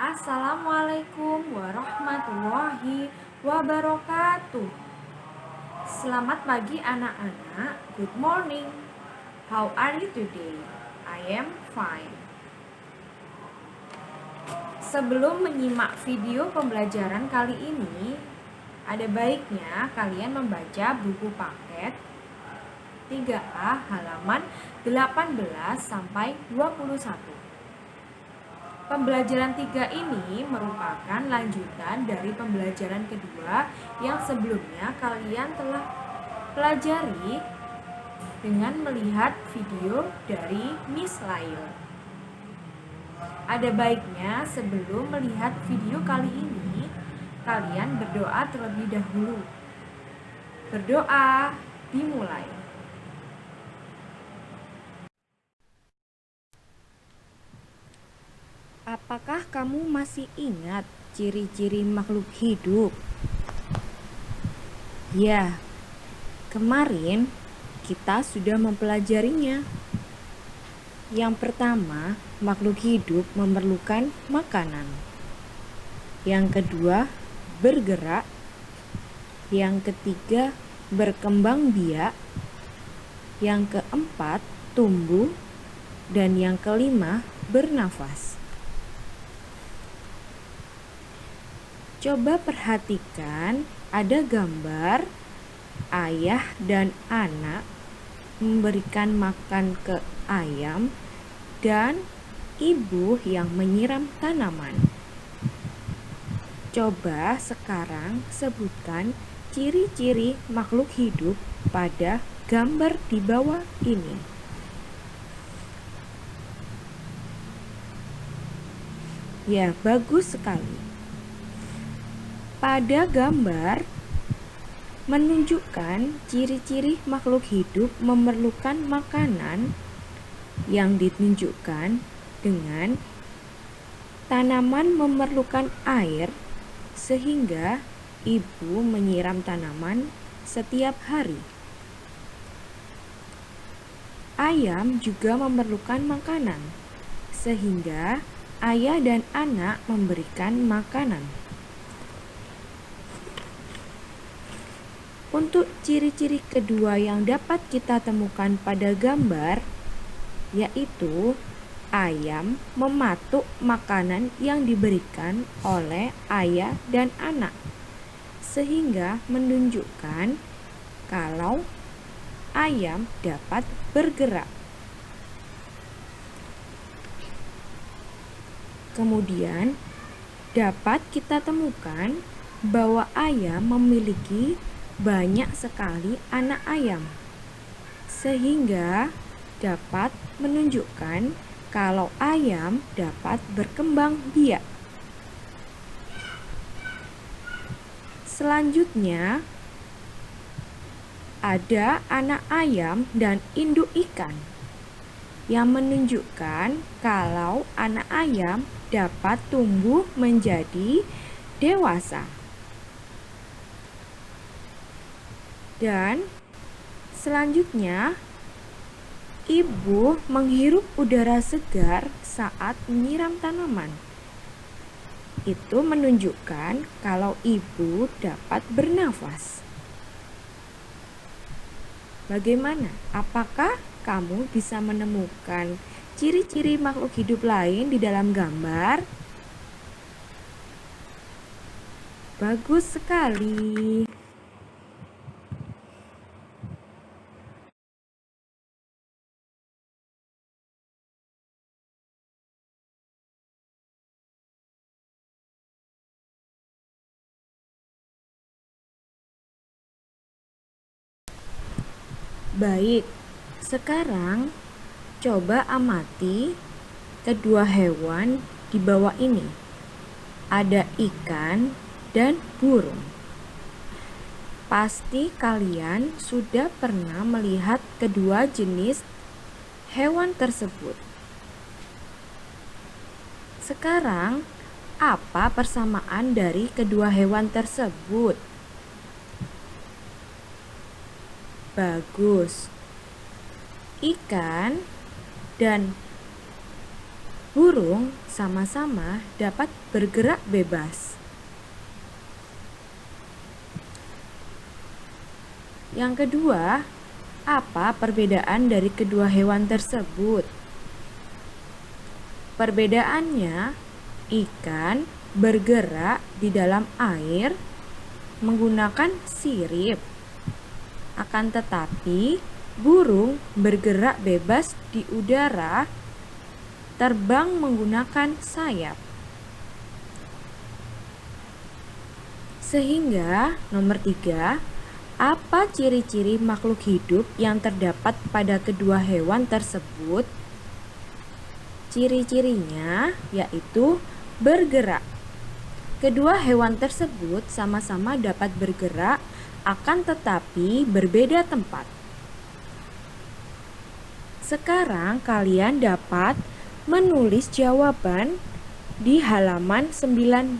Assalamualaikum warahmatullahi wabarakatuh. Selamat pagi anak-anak. Good morning. How are you today? I am fine. Sebelum menyimak video pembelajaran kali ini, ada baiknya kalian membaca buku paket 3A halaman 18 sampai 21. Pembelajaran 3 ini merupakan lanjutan dari pembelajaran kedua yang sebelumnya kalian telah pelajari dengan melihat video dari Miss Lail. Ada baiknya sebelum melihat video kali ini, kalian berdoa terlebih dahulu. Berdoa dimulai. Apakah kamu masih ingat ciri-ciri makhluk hidup? Ya, kemarin kita sudah mempelajarinya. Yang pertama, makhluk hidup memerlukan makanan. Yang kedua, bergerak. Yang ketiga, berkembang biak. Yang keempat, tumbuh. Dan yang kelima, bernafas. Coba perhatikan, ada gambar ayah dan anak memberikan makan ke ayam dan ibu yang menyiram tanaman. Coba sekarang sebutkan ciri-ciri makhluk hidup pada gambar di bawah ini. Ya, bagus sekali. Pada gambar menunjukkan ciri-ciri makhluk hidup memerlukan makanan yang ditunjukkan dengan tanaman memerlukan air sehingga ibu menyiram tanaman setiap hari. Ayam juga memerlukan makanan sehingga ayah dan anak memberikan makanan. Untuk ciri-ciri kedua yang dapat kita temukan pada gambar, yaitu ayam mematuk makanan yang diberikan oleh ayah dan anak, sehingga menunjukkan kalau ayam dapat bergerak. Kemudian, dapat kita temukan bahwa ayam memiliki banyak sekali anak ayam, sehingga dapat menunjukkan kalau ayam dapat berkembang biak. Selanjutnya, ada anak ayam dan induk ikan yang menunjukkan kalau anak ayam dapat tumbuh menjadi dewasa. Dan selanjutnya, ibu menghirup udara segar saat menyiram tanaman. Itu menunjukkan kalau ibu dapat bernafas. Bagaimana? Apakah kamu bisa menemukan ciri-ciri makhluk hidup lain di dalam gambar? Bagus sekali. Baik, sekarang coba amati kedua hewan di bawah ini. Ada ikan dan burung. Pasti kalian sudah pernah melihat kedua jenis hewan tersebut. Sekarang, apa persamaan dari kedua hewan tersebut? Bagus. Ikan dan burung sama-sama dapat bergerak bebas. Yang kedua, apa perbedaan dari kedua hewan tersebut? Perbedaannya, ikan bergerak di dalam air menggunakan sirip. Akan tetapi, burung bergerak bebas di udara, terbang menggunakan sayap. Sehingga nomor 3, apa ciri-ciri makhluk hidup yang terdapat pada kedua hewan tersebut? Ciri-cirinya yaitu bergerak. Kedua hewan tersebut sama-sama dapat bergerak, akan tetapi berbeda tempat. Sekarang kalian dapat menulis jawaban di halaman 19.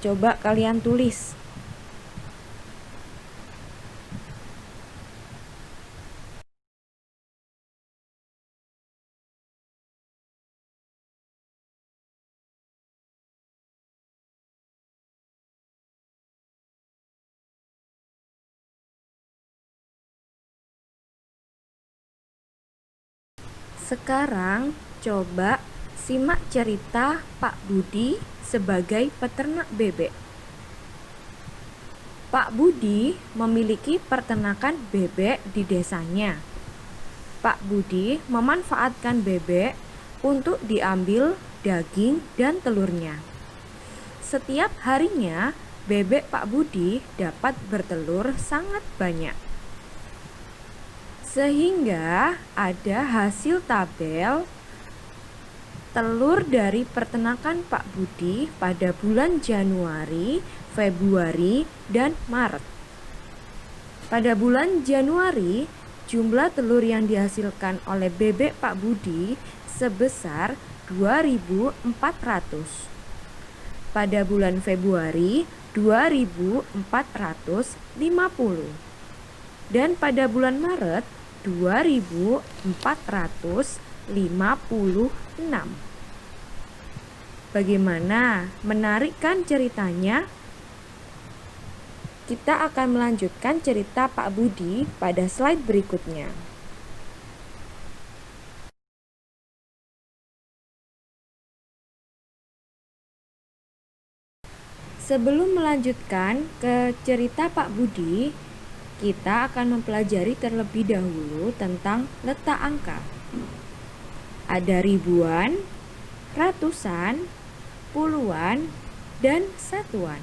Coba kalian tulis. Sekarang coba simak cerita Pak Budi sebagai peternak bebek. Pak Budi memiliki peternakan bebek di desanya. Pak Budi memanfaatkan bebek untuk diambil daging dan telurnya. Setiap harinya, bebek Pak Budi dapat bertelur sangat banyak. Sehingga ada hasil tabel telur dari peternakan Pak Budi pada bulan Januari, Februari, dan Maret. Pada bulan Januari, jumlah telur yang dihasilkan oleh bebek Pak Budi sebesar 2.400. Pada bulan Februari, 2.450. Dan pada bulan Maret, 2.456. Bagaimana? Menarik kan ceritanya? Kita akan melanjutkan cerita Pak Budi pada slide berikutnya. Sebelum melanjutkan ke cerita Pak Budi, kita akan mempelajari terlebih dahulu tentang letak angka. Ada ribuan, ratusan, puluhan, dan satuan.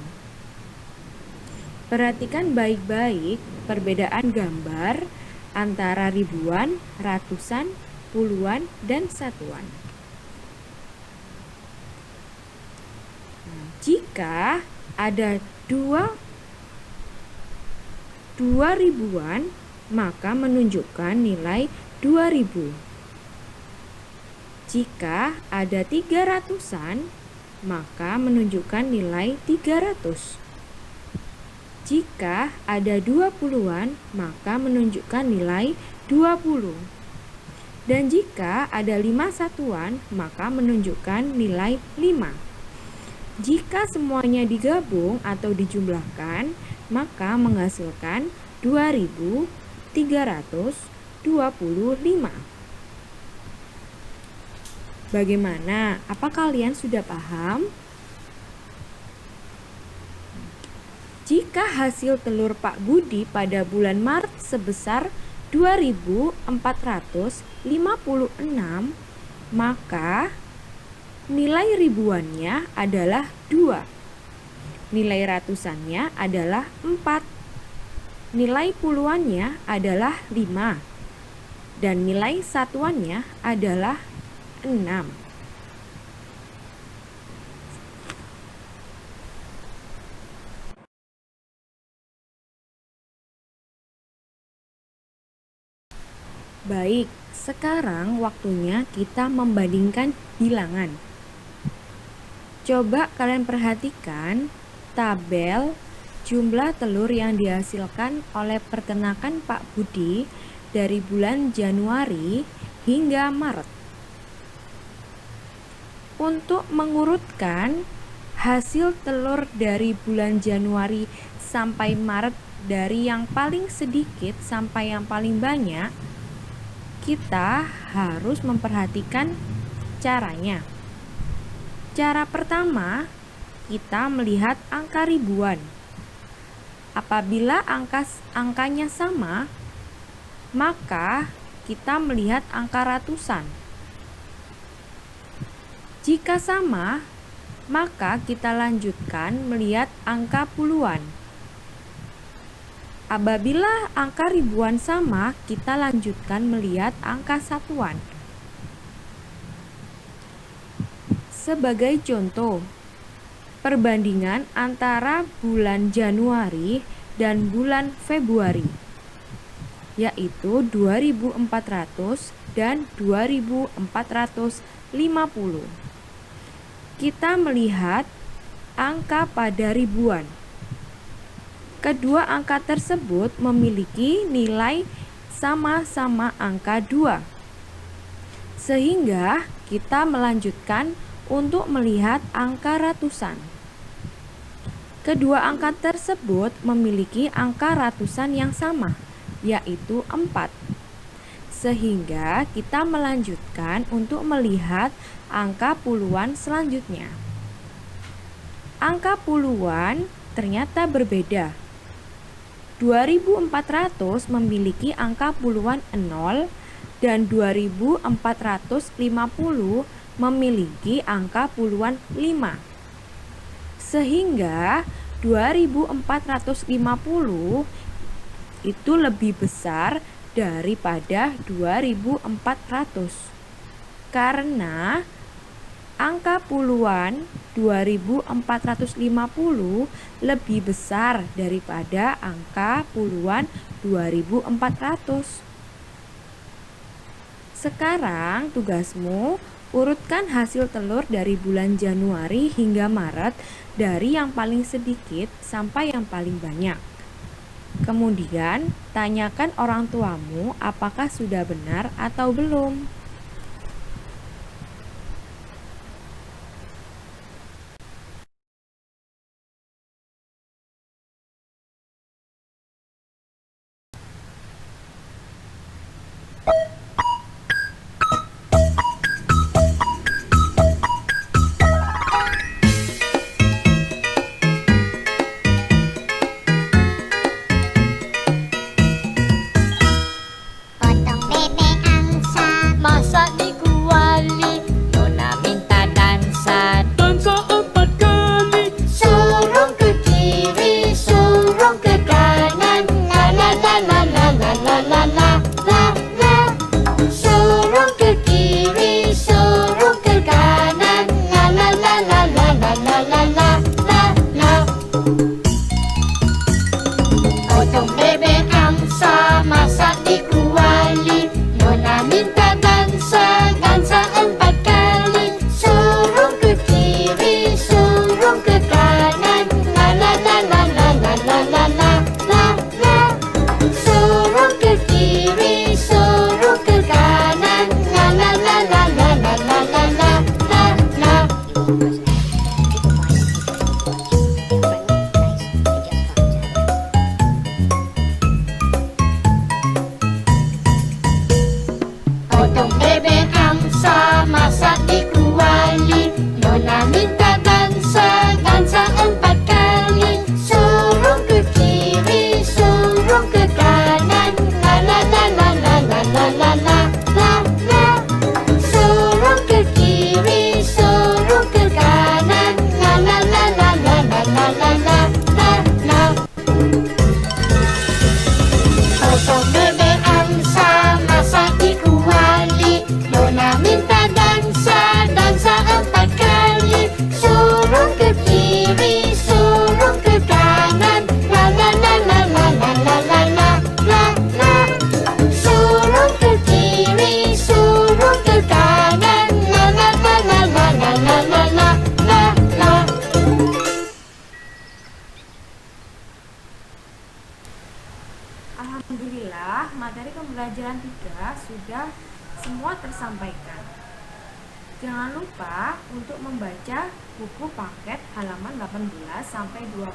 Perhatikan baik-baik perbedaan gambar antara ribuan, ratusan, puluhan, dan satuan. Jika ada dua ribuan, maka menunjukkan nilai 2000. Jika ada 300-an, maka menunjukkan nilai 300. Jika ada 20-an, maka menunjukkan nilai 20. Dan jika ada 5 satuan, maka menunjukkan nilai 5. Jika semuanya digabung atau dijumlahkan, maka menghasilkan 2.325. Bagaimana? Apa kalian sudah paham? Jika hasil telur Pak Budi pada bulan Maret sebesar 2.456, maka nilai ribuannya adalah 2. Nilai ratusannya adalah 4. Nilai puluhannya adalah 5. Dan nilai satuannya adalah 6. Baik, sekarang waktunya kita membandingkan bilangan. Coba kalian perhatikan tabel jumlah telur yang dihasilkan oleh peternakan Pak Budi dari bulan Januari hingga Maret. Untuk mengurutkan hasil telur dari bulan Januari sampai Maret dari yang paling sedikit sampai yang paling banyak, kita harus memperhatikan caranya. Cara pertama, kita melihat angka ribuan. Apabila angkanya sama, maka kita melihat angka ratusan. Jika sama, maka kita lanjutkan melihat angka puluhan. Apabila angka ribuan sama, kita lanjutkan melihat angka satuan. Sebagai contoh, perbandingan antara bulan Januari dan bulan Februari, yaitu 2400 dan 2450. Kita melihat angka pada ribuan. Kedua angka tersebut memiliki nilai sama-sama angka 2. Sehingga kita melanjutkan untuk melihat angka ratusan. Kedua angka tersebut memiliki angka ratusan yang sama, yaitu 4. Sehingga kita melanjutkan untuk melihat angka puluhan selanjutnya. Angka puluhan ternyata berbeda. 2400 memiliki angka puluhan 0 dan 2450 memiliki angka puluhan 5. Sehingga 2450 itu lebih besar daripada 2400. Karena angka puluhan 2450 lebih besar daripada angka puluhan 2400. Sekarang tugasmu urutkan hasil telur dari bulan Januari hingga Maret dari yang paling sedikit sampai yang paling banyak. Kemudian, tanyakan orang tuamu apakah sudah benar atau belum. Alhamdulillah, materi pembelajaran 3 sudah semua tersampaikan. Jangan lupa untuk membaca buku paket halaman 18 sampai 21.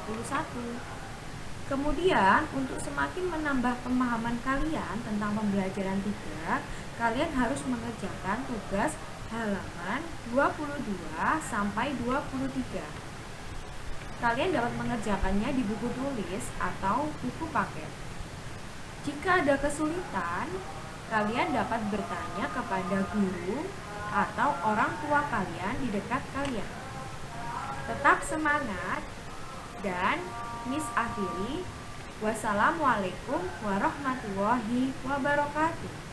Kemudian, untuk semakin menambah pemahaman kalian tentang pembelajaran 3, kalian harus mengerjakan tugas halaman 22 sampai 23. Kalian dapat mengerjakannya di buku tulis atau buku paket. Jika ada kesulitan, kalian dapat bertanya kepada guru atau orang tua kalian di dekat kalian. Tetap semangat dan Miss akhiri. Wassalamualaikum warahmatullahi wabarakatuh.